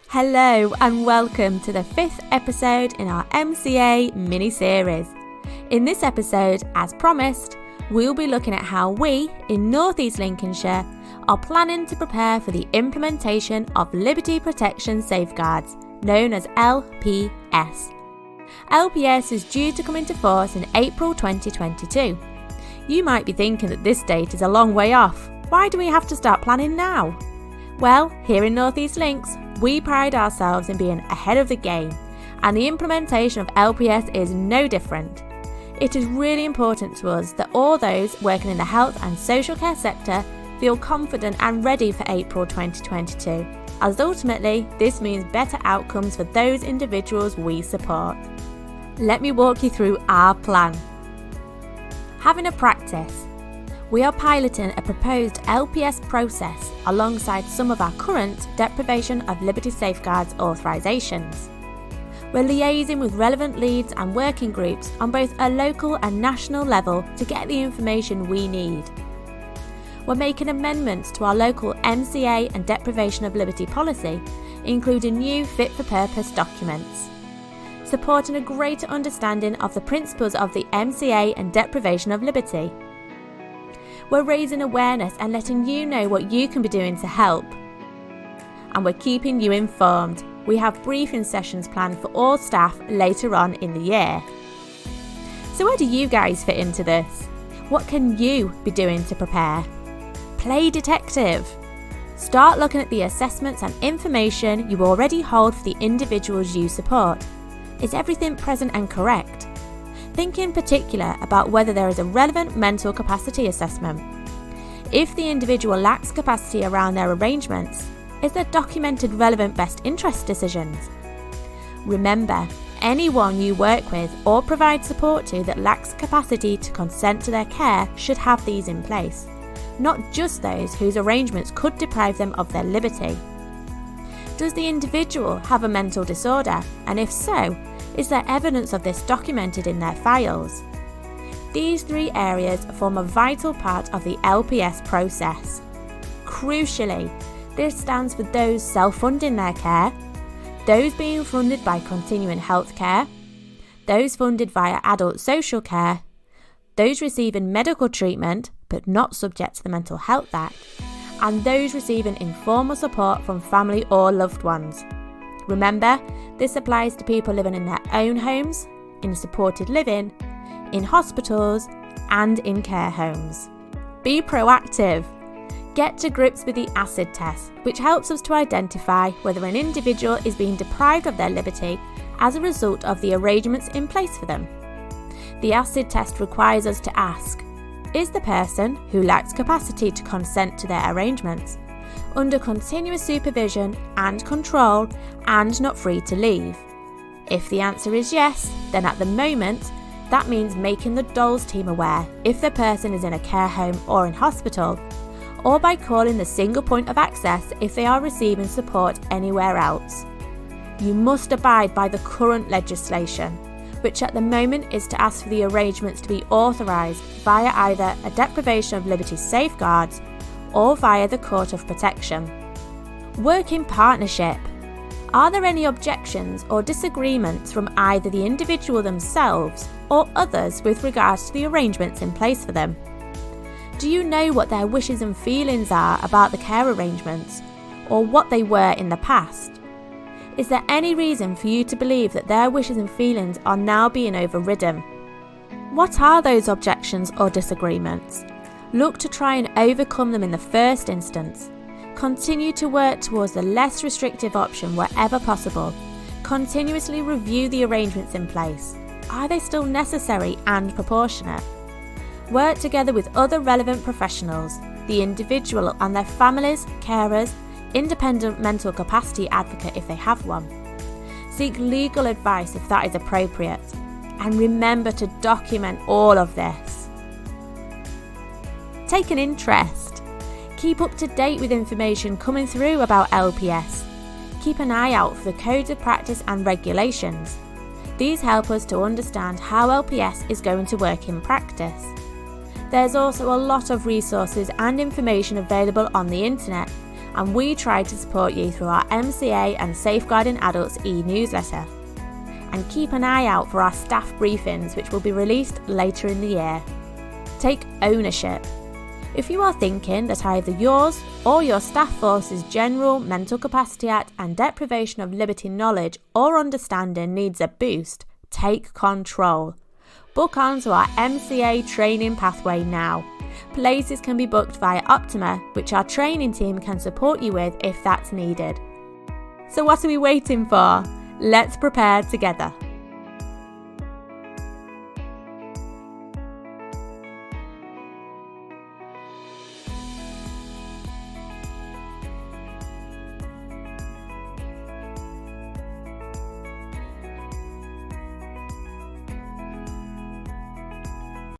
Hello and welcome to the 5th episode in our MCA mini-series. In this episode, as promised, we'll be looking at how we, in North East Lincolnshire, are planning to prepare for the implementation of Liberty Protection Safeguards, known as LPS. LPS is due to come into force in April 2022. You might be thinking that this date is a long way off. Why do we have to start planning now? Well, here in North East Links, we pride ourselves in being ahead of the game, and the implementation of LPS is no different. It is really important to us that all those working in the health and social care sector feel confident and ready for April 2022, as ultimately this means better outcomes for those individuals we support. Let me walk you through our plan. Having a practice. We are piloting a proposed LPS process alongside some of our current deprivation of liberty safeguards authorisations. We're liaising with relevant leads and working groups on both a local and national level to get the information we need. We're making amendments to our local MCA and deprivation of liberty policy, including new fit-for-purpose documents. Supporting a greater understanding of the principles of the MCA and deprivation of liberty. We're raising awareness and letting you know what you can be doing to help. And we're keeping you informed. We have briefing sessions planned for all staff later on in the year. So where do you guys fit into this? What can you be doing to prepare? Play detective. Start looking at the assessments and information you already hold for the individuals you support. Is everything present and correct? Think in particular about whether there is a relevant mental capacity assessment. If the individual lacks capacity around their arrangements, is there documented relevant best interest decisions? Remember, anyone you work with or provide support to that lacks capacity to consent to their care should have these in place, not just those whose arrangements could deprive them of their liberty. Does the individual have a mental disorder, and if so, is there evidence of this documented in their files? These three areas form a vital part of the LPS process. Crucially, this stands for those self-funding their care, those being funded by continuing health care, those funded via adult social care, those receiving medical treatment but not subject to the Mental Health Act, and those receiving informal support from family or loved ones. Remember, this applies to people living in their own homes, in supported living, in hospitals, and in care homes. Be proactive. Get to grips with the acid test, which helps us to identify whether an individual is being deprived of their liberty as a result of the arrangements in place for them. The acid test requires us to ask, is the person who lacks capacity to consent to their arrangements under continuous supervision and control and not free to leave? If the answer is yes, then at the moment, that means making the DOLS team aware if the person is in a care home or in hospital, or by calling the single point of access if they are receiving support anywhere else. You must abide by the current legislation, which at the moment is to ask for the arrangements to be authorised via either a deprivation of liberty safeguards or via the Court of Protection. Work in partnership. Are there any objections or disagreements from either the individual themselves or others with regards to the arrangements in place for them? Do you know what their wishes and feelings are about the care arrangements, or what they were in the past? Is there any reason for you to believe that their wishes and feelings are now being overridden? What are those objections or disagreements? Look to try and overcome them in the first instance. Continue to work towards the less restrictive option wherever possible. Continuously review the arrangements in place. Are they still necessary and proportionate? Work together with other relevant professionals, the individual and their families, carers, independent mental capacity advocate if they have one. Seek legal advice if that is appropriate. And remember to document all of this. Take an interest. Keep up to date with information coming through about LPS. Keep an eye out for the codes of practice and regulations. These help us to understand how LPS is going to work in practice. There's also a lot of resources and information available on the internet, and we try to support you through our MCA and Safeguarding Adults e-newsletter. And keep an eye out for our staff briefings, which will be released later in the year. Take ownership. If you are thinking that either yours or your staff force's general mental capacity and deprivation of liberty knowledge or understanding needs a boost, take control. Book onto our MCA training pathway now. Places can be booked via Optima, which our training team can support you with if that's needed. So what are we waiting for? Let's prepare together.